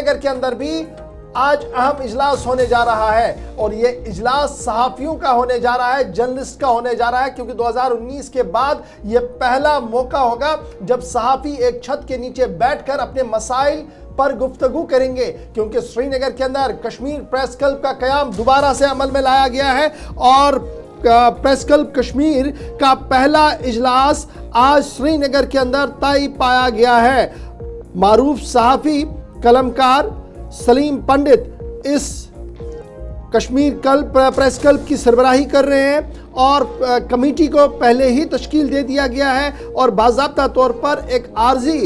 नगर के अंदर भी आज अहम इजलास होने जा रहा है और ये इजलास सहाफियों का होने जा रहा है, जर्नलिस्ट का होने जा रहा है, क्योंकि 2019 के बाद ये पहला मौका होगा जब सहाफी एक छत के नीचे बैठकर अपने मसाइल पर गुफ्तगू करेंगे। क्योंकि श्रीनगर के अंदर कश्मीर प्रेस क्लब का कयाम दोबारा से अमल में लाया गया है और प्रेस क्लब कश्मीर का पहला इजलास आज श्रीनगर के अंदर तय पाया गया है। मारूफ सहाफी कलमकार सलीम पंडित इस कश्मीर प्रेस क्लब की सरबराही कर रहे हैं और कमेटी को पहले ही तश्कील दे दिया गया है और बाज़ाब्ता तौर पर एक आर्जी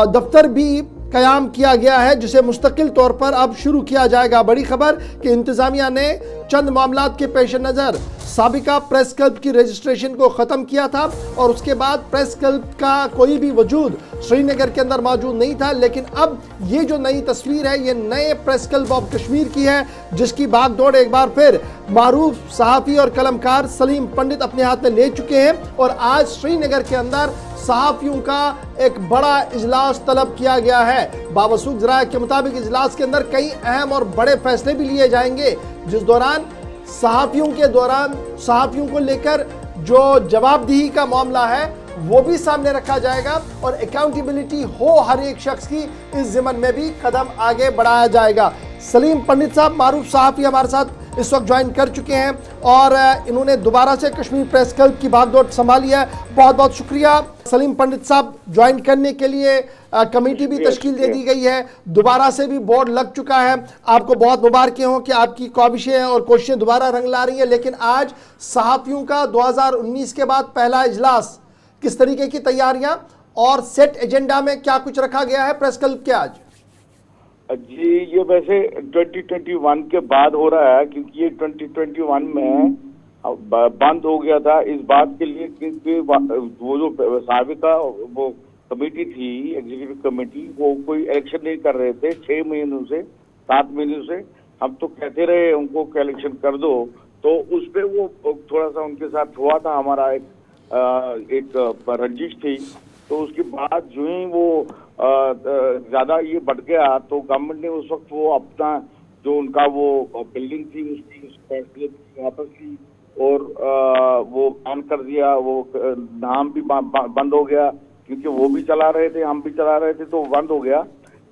दफ्तर भी कयाम किया गया है जिसे मुस्तकिल तौर पर अब शुरू किया जाएगा। बड़ी खबर कि इंतज़ामिया ने चंद मामलात के पेश नज़र साबिका प्रेस क्लब की रजिस्ट्रेशन को ख़त्म किया था और उसके बाद प्रेस क्लब का कोई भी वजूद श्रीनगर के अंदर मौजूद नहीं था। लेकिन अब ये जो नई तस्वीर है ये नए प्रेस क्लब ऑफ कश्मीर की है जिसकी भागदौड़ एक बार फिर मारूफ सहाफ़ी और कलमकार सलीम पंडित अपने हाथ में ले चुके हैं और आज श्रीनगर के अंदर सहाफ़ियों का एक बड़ा इजलास तलब किया गया है। बावसूख ज़राए के मुताबिक इजलास के अंदर कई अहम और बड़े फैसले भी लिए जाएंगे जिस दौरान सहाफ़ियों को लेकर जो जवाबदेही का मामला है वो भी सामने रखा जाएगा और अकाउंटेबिलिटी हो हर एक शख्स की, इस ज़िम्मन में भी कदम आगे बढ़ाया जाएगा। सलीम पंडित साहब मारूफ सहाफ़ी हमारे साथ इस वक्त ज्वाइन कर चुके हैं और इन्होंने दोबारा से कश्मीर प्रेस क्लब की भागदौड़ संभाली है। बहुत बहुत शुक्रिया सलीम पंडित साहब ज्वाइन करने के लिए। कमेटी भी तश्कील दे दी गई है, दोबारा से भी बोर्ड लग चुका है। आपको बहुत मुबारकें हो कि आपकी काविशें और कोशिशें दोबारा रंग ला रही हैं। लेकिन आज सहाफ़ियों का 2019 के बाद पहला इजलास, किस तरीके की तैयारियां और सेट एजेंडा में क्या कुछ रखा गया है प्रेस क्लब के आज? जी ये वैसे 2021 के बाद हो रहा है क्योंकि ये 2021 में बंद हो गया था इस बात के लिए क्योंकि वो जो साबिका वो कमेटी थी, एग्जीक्यूटिव कमेटी, वो कोई इलेक्शन नहीं कर रहे थे 6 महीनों से 7 महीनों से। हम तो कहते रहे उनको कि इलेक्शन कर दो, तो उस पर वो थोड़ा सा उनके साथ हुआ था हमारा एक रंजिश थी। तो उसके बाद जो ही वो ज़्यादा ये बढ़ गया तो गवर्नमेंट ने उस वक्त वो अपना जो उनका वो बिल्डिंग थी उसकी वापस ली और वो बैन कर दिया। वो नाम भी बंद हो गया क्योंकि वो भी चला रहे थे, हम भी चला रहे थे, तो बंद हो गया।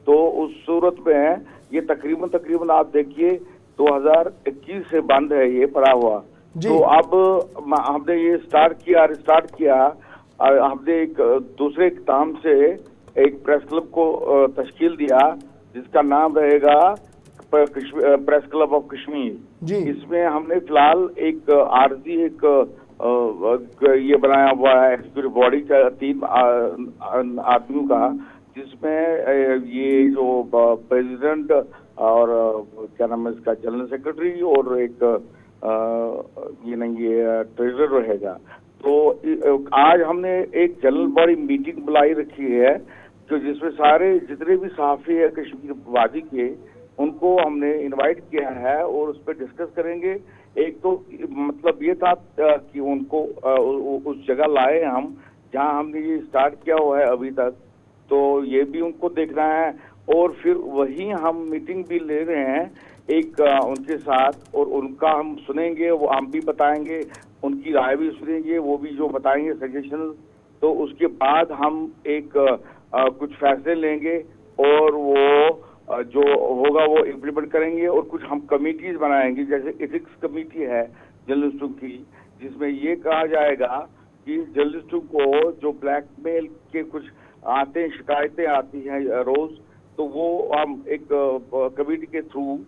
तो उस सूरत में ये तकरीबन आप देखिए 2021 से बंद है ये पड़ा हुआ। तो अब हमने ये स्टार्ट किया हमने एक दूसरे काम से एक प्रेस क्लब को तश्कील दिया जिसका नाम रहेगा प्रेस क्लब ऑफ कश्मीर। इसमें हमने फिलहाल एक आरजी ये बनाया हुआ है एग्जीक्यूटिव बॉडी का 3 आदमियों का, जिसमें ये जो प्रेसिडेंट और क्या नाम है इसका जनरल सेक्रेटरी और एक ये ट्रेजरर रहेगा। तो आज हमने एक जनरल बॉडी मीटिंग बुलाई रखी है जो जिसमें सारे जितने भी सहाफ़ी है कश्मीर वादी के उनको हमने इनवाइट किया है और उस पर डिस्कस करेंगे। एक तो मतलब ये था कि उनको उस जगह लाए हम जहां हमने ये स्टार्ट किया हुआ है अभी तक, तो ये भी उनको देखना है और फिर वही हम मीटिंग भी ले रहे हैं एक उनके साथ और उनका हम सुनेंगे, वो हम भी बताएंगे, उनकी राय भी सुनेंगे, वो भी जो बताएंगे सजेशन। तो उसके बाद हम एक कुछ फैसले लेंगे और वो जो होगा वो इम्प्लीमेंट करेंगे और कुछ हम कमिटीज बनाएंगे जैसे एथिक्स कमेटी है जर्नलिस्टों की, जिसमें ये कहा जाएगा कि जर्नलिस्टों को जो ब्लैकमेल के कुछ आते हैं, शिकायतें आती हैं रोज, तो वो हम एक कमेटी के थ्रू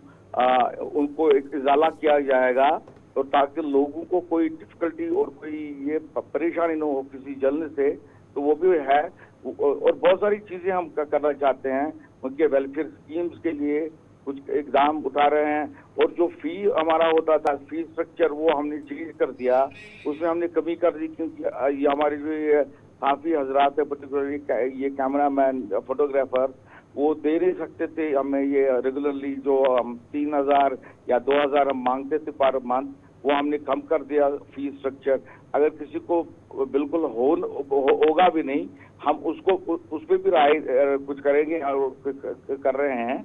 उनको एक इजाला किया जाएगा और ताकि लोगों को कोई डिफिकल्टी और कोई ये परेशानी न हो किसी जर्नलिस्ट से। तो वो भी है और बहुत सारी चीजें हम करना चाहते हैं। उनके वेलफेयर स्कीम्स के लिए कुछ इकदाम उठा रहे हैं और जो फी हमारा होता था फी स्ट्रक्चर वो हमने चेंज कर दिया, उसमें हमने कमी कर दी क्योंकि ये हमारे जो ये काफ़ी हजरात है पर्टिकुलरली ये कैमरा मैन फोटोग्राफर वो दे नहीं सकते थे हमें ये रेगुलरली जो हम 3000 या 2000 हम मांगते थे पर मंथ, वो हमने कम कर दिया फी स्ट्रक्चर। अगर किसी को बिल्कुल होगा भी नहीं हम उसको उस पर भी राय कुछ करेंगे और कर रहे हैं।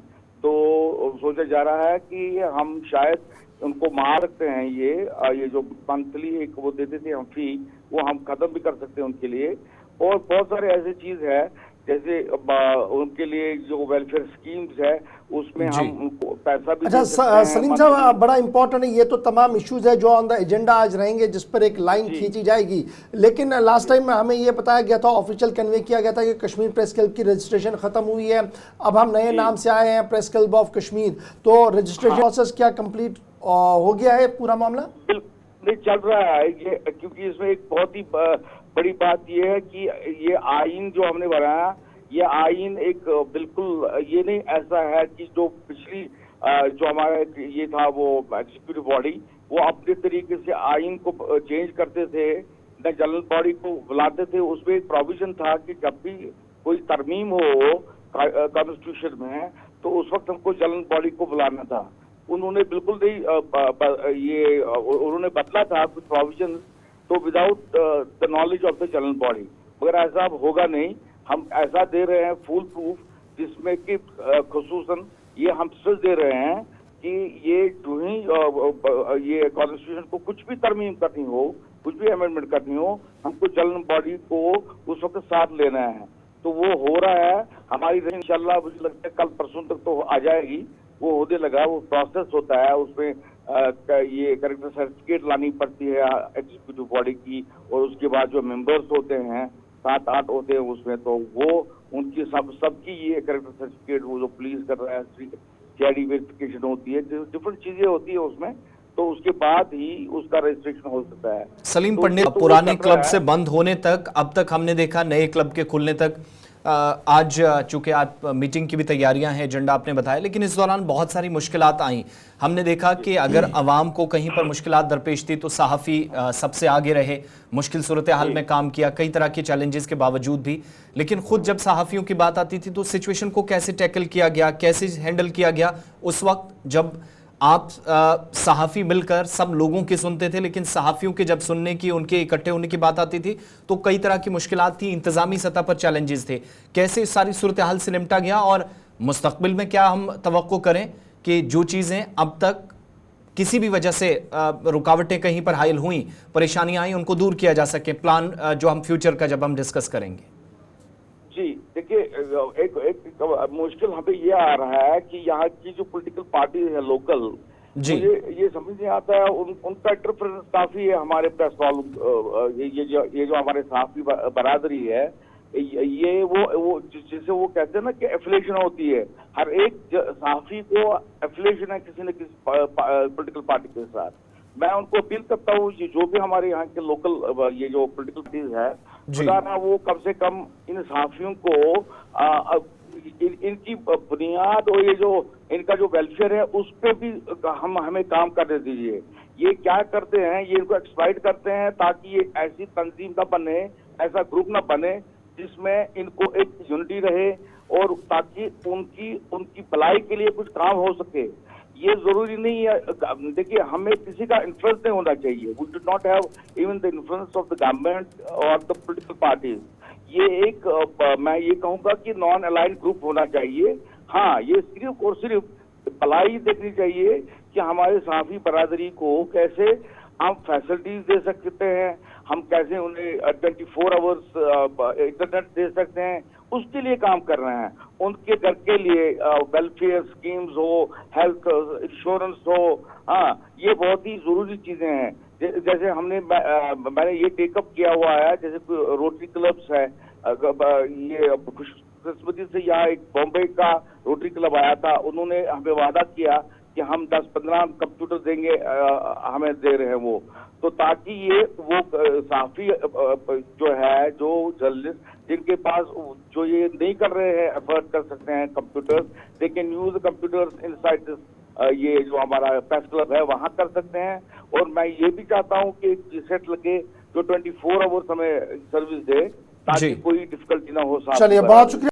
तो सोचा जा रहा है कि हम शायद उनको मार सकते हैं, ये जो मंथली एक वो देते थे हम फी, वो हम खत्म भी कर सकते हैं उनके लिए। और बहुत सारे ऐसे चीज है जैसे उनके लिए जो वेलफेयर स्कीम्स है उसमें हम उनको पैसा भी अच्छा दे सकते हैं सलीम साहब, बड़ा इंपॉर्टेंट है, ये तो तमाम इश्यूज है जो ऑन द एजेंडा आज रहेंगे, जिस पर एक लाइन खींची जाएगी। लेकिन लास्ट टाइम हमें ये बताया गया था, ऑफिशियल कन्वे किया गया था कि कश्मीर प्रेस क्लब की रजिस्ट्रेशन खत्म हुई है, अब हम नए नाम से आए हैं प्रेस क्लब ऑफ कश्मीर, तो रजिस्ट्रेशन प्रोसेस क्या कंप्लीट हो गया है पूरा मामला? नहीं, चल रहा है ये, क्योंकि इसमें एक बहुत ही बड़ी बात ये है कि ये आइन जो हमने बनाया, ये आइन एक बिल्कुल ये नहीं ऐसा है कि जो पिछली जो हमारा ये था वो एग्जीक्यूटिव बॉडी, वो अपने तरीके से आइन को चेंज करते थे, न जनरल बॉडी को बुलाते थे। उसमें एक प्रोविजन था कि जब भी कोई तरमीम हो कॉन्स्टिट्यूशन में तो उस वक्त हमको जनरल बॉडी को बुलाना था। उन्होंने बिल्कुल नहीं उन्होंने बदला था कुछ प्रोविजन, तो without the knowledge of the general body. मगर ऐसा अब होगा नहीं, हम ऐसा दे रहे हैं फुल प्रूफ, जिसमें कि खुसूसन ये हम सच दे रहे हैं कि ये जो ही ये कॉन्स्टिट्यूशन को कुछ भी तरमीम करनी हो, कुछ भी अमेंडमेंट करनी हो, हमको जनरल बॉडी को उस वक्त साथ लेना है। तो वो हो रहा है हमारी, इंशाल्लाह मुझे लगता है कल परसों तक तो आ जाएगी, वो होने लगा, वो प्रोसेस होता है। उसमें ये कैरेक्टर सर्टिफिकेट लानी पड़ती है एग्जीक्यूटिव बॉडी की, और उसके बाद जो मेंबर्स होते हैं 7-8 होते हैं उसमें, तो वो उनकी सबकी ये कैरेक्टर सर्टिफिकेट, वो जो पुलिस कर रहा है सीआईडी वेरिफिकेशन होती है, डिफरेंट चीजें होती है उसमें, तो उसके बाद ही उसका रजिस्ट्रेशन हो सकता है। सलीम पंडित, पुराने क्लब से बंद होने तक, अब तक हमने देखा नए क्लब के खुलने तक, आज चूंकि आज मीटिंग की भी तैयारियां हैं, एजेंडा आपने बताया, लेकिन इस दौरान बहुत सारी मुश्किलात आई। हमने देखा कि अगर अवाम को कहीं पर मुश्किलात दरपेश थी तो सहाफ़ी सबसे आगे रहे, मुश्किल सूरत हाल में काम किया कई तरह के चैलेंजेस के बावजूद भी। लेकिन खुद जब सहाफ़ियों की बात आती थी तो सिचुएशन को कैसे टैकल किया गया, कैसे हैंडल किया गया उस वक्त जब आप सहाफ़ी मिलकर सब लोगों की सुनते थे, लेकिन सहाफ़ियों के जब सुनने की, उनके इकट्ठे होने की बात आती थी तो कई तरह की मुश्किलात थी, इंतज़ामी सतह पर चैलेंजेस थे। कैसे इस सारी सूरत हाल से निपटा गया, और मुस्तक़बिल में क्या हम तवक्को करें कि जो चीज़ें अब तक किसी भी वजह से रुकावटें कहीं पर हायल हुई, परेशानियां आई, उनको दूर किया जा सके, प्लान जो हम फ्यूचर का जब हम डिस्कस करेंगे? जी देखिए, एक मुश्किल हमें ये आ रहा है कि यहाँ की जो पॉलिटिकल पार्टी है लोकल, मुझे ये समझ नहीं आता है, उनका इंटरफेरेंस काफी है हमारे प्रेस वालों, ये जो हमारे सहाफ़ी बरादरी है, ये वो जिसे वो कहते हैं ना कि एफिलिएशन होती है, हर एक सहाफ़ी को एफिलिएशन है किसी न किसी पॉलिटिकल पार्टी के साथ। मैं उनको अपील करता हूँ, ये जो भी हमारे यहाँ के लोकल ये जो पॉलिटिकल पार्टीज है, खुदा वो कम से कम इन सहाफ़ियों को इनकी बुनियाद और ये जो इनका जो वेलफेयर है उस पर भी हमें काम करने दीजिए। ये क्या करते हैं, ये इनको एक्सप्लॉइट करते हैं ताकि ये ऐसी तंजीम ना बने, ऐसा ग्रुप ना बने जिसमें इनको एक यूनिटी रहे, और ताकि उनकी भलाई के लिए कुछ काम हो सके। ये जरूरी नहीं है, देखिए हमें किसी का इन्फ्लुएंस नहीं होना चाहिए, we do not have even the influence of the government और द पॉलिटिकल पार्टीज। ये एक मैं ये कहूंगा कि नॉन अलाइंड ग्रुप होना चाहिए। हाँ, ये सिर्फ और सिर्फ भलाई देखनी चाहिए कि हमारे सहाफ़ी बरादरी को कैसे हम फैसिलिटीज दे सकते हैं, हम कैसे उन्हें 24 आवर्स इंटरनेट दे सकते हैं, उसके लिए काम कर रहे हैं। उनके घर के लिए वेलफेयर स्कीम्स हो, हेल्थ इंश्योरेंस हो, हाँ ये बहुत ही जरूरी चीजें हैं। जैसे मैंने ये टेकअप किया हुआ है, जैसे रोटरी क्लब्स है, ये खुशकिस्मती से यहाँ एक बॉम्बे का रोटरी क्लब आया था, उन्होंने हमें वादा किया कि हम 10-15 कंप्यूटर देंगे, हमें दे रहे हैं वो, तो ताकि ये वो सहाफ़ी जो है, जो जर्नलिस्ट जिनके पास जो ये नहीं कर रहे हैं, एफर्ट कर सकते हैं computer, they can use computers inside this, ये जो हमारा प्रेस क्लब है वहाँ कर सकते हैं। और मैं ये भी चाहता हूँ कि जीसेट लगे जो 24 आवर्स हमें सर्विस दे, ताकि कोई डिफिकल्टी ना हो। चलिए, बहुत शुक्रिया।